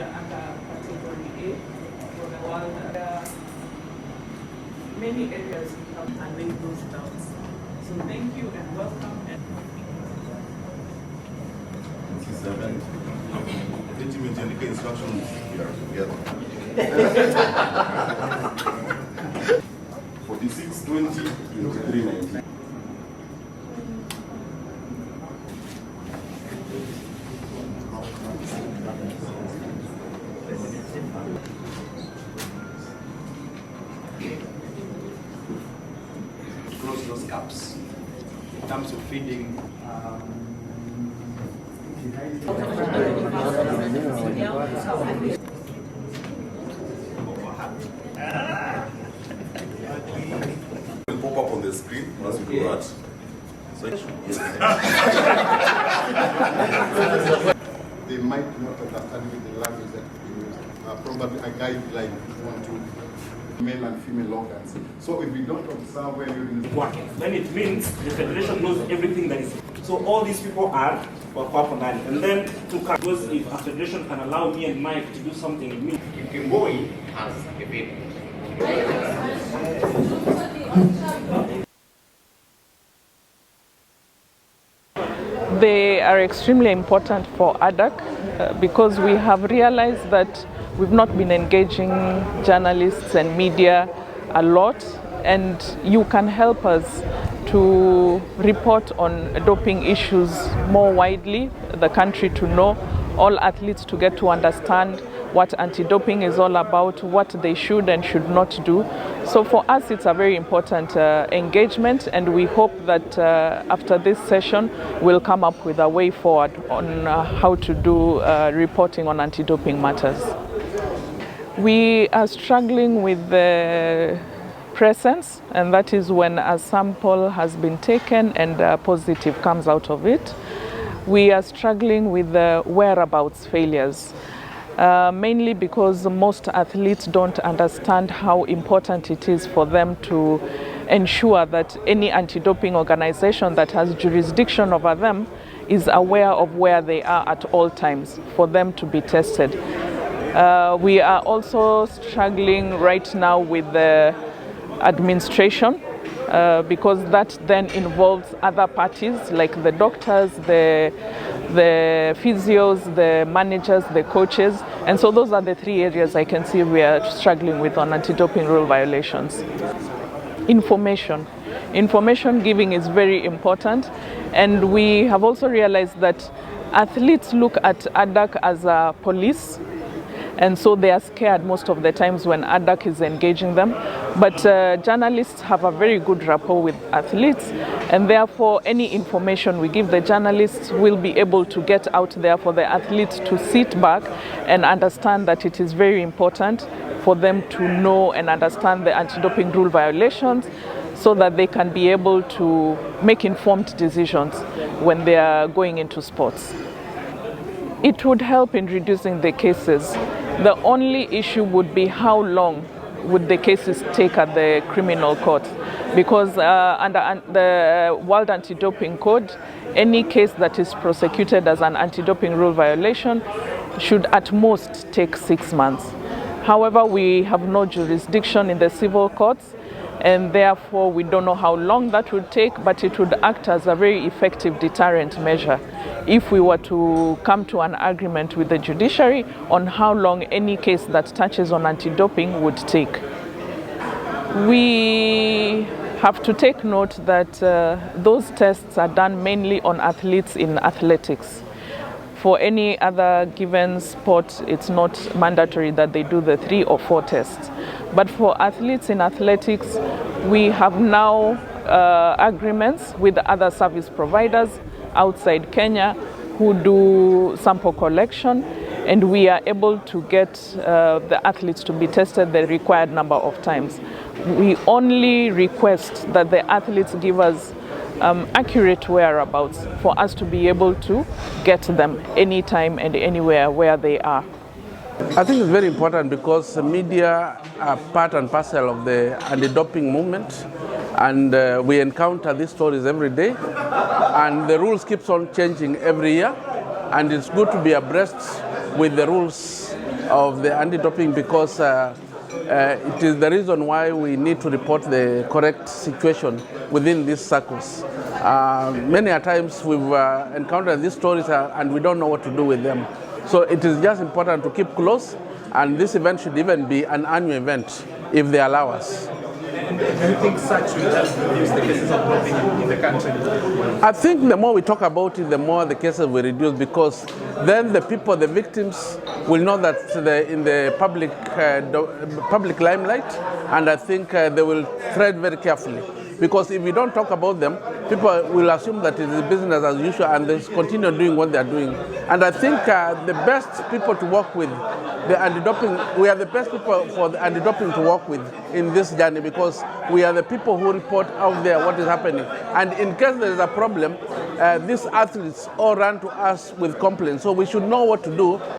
are under category A for the world. There are many areas we have allayed those doubts. So thank you and welcome. 27. Did you maintain the instructions here together? 46, 20, 23, 19. Close those gaps in terms of feeding. Will pop up on the screen once we do that. So they might not understand with the language that we use. Probably a guideline on to male and female organs. So if we don't observe where you're in then it means the federation knows everything that is. So all these people are Wakwapondani. And then to because if a federation can allow me and Mike to do something, it means Kimboi has a baby. They are extremely important for ADAK because we have realized that we've not been engaging journalists and media a lot, and you can help us to report on doping issues more widely, the country to know, all athletes to get to understand what anti-doping is all about, what they should and should not do. So for us it's a very important engagement, and we hope that after this session we'll come up with a way forward on how to do reporting on anti-doping matters. We are struggling with the presence, and that is when a sample has been taken and positive comes out of it. We are struggling with the whereabouts failures. Mainly because most athletes don't understand how important it is for them to ensure that any anti-doping organization that has jurisdiction over them is aware of where they are at all times for them to be tested. We are also struggling right now with the administration because that then involves other parties like the doctors, the physios, the managers, the coaches, and so those are the three areas I can see we are struggling with on anti-doping rule violations. Information giving is very important, and we have also realized that athletes look at ADAK as a police, and so they are scared most of the times when ADAK is engaging them. But journalists have a very good rapport with athletes, and therefore any information we give the journalists will be able to get out there for the athletes to sit back and understand that it is very important for them to know and understand the anti-doping rule violations, so that they can be able to make informed decisions when they are going into sports. It would help in reducing the cases. The only issue would be how long would the cases take at the criminal court, because under the World Anti-Doping Code, any case that is prosecuted as an anti-doping rule violation should at most take 6 months. However, we have no jurisdiction in the civil courts, and therefore we don't know how long that would take, but it would act as a very effective deterrent measure if we were to come to an agreement with the judiciary on how long any case that touches on anti-doping would take. We have to take note that those tests are done mainly on athletes in athletics. For any other given sport, it's not mandatory that they do the 3 or 4 tests. But for athletes in athletics, we have now agreements with other service providers outside Kenya who do sample collection, and we are able to get the athletes to be tested the required number of times. We only request that the athletes give us accurate whereabouts for us to be able to get them anytime and anywhere where they are. I think it's very important because the media are part and parcel of the anti-doping movement, and we encounter these stories every day, and the rules keeps on changing every year, and it's good to be abreast with the rules of the anti-doping because it is the reason why we need to report the correct situation within these circles. Many a times we've encountered these stories and we don't know what to do with them. So it is just important to keep close, and this event should even be an annual event if they allow us. Do you think such will help reduce the cases of doping in the country? I think the more we talk about it, the more the cases will reduce, because then the people, the victims, will know that in the public limelight, and I think they will tread very carefully. Because if we don't talk about them, people will assume that it is business as usual and they continue doing what they are doing. And I think the best people to work with, the anti-doping, we are the best people for the anti-doping to work with in this journey, because we are the people who report out there what is happening. And in case there is a problem, these athletes all run to us with complaints. So we should know what to do.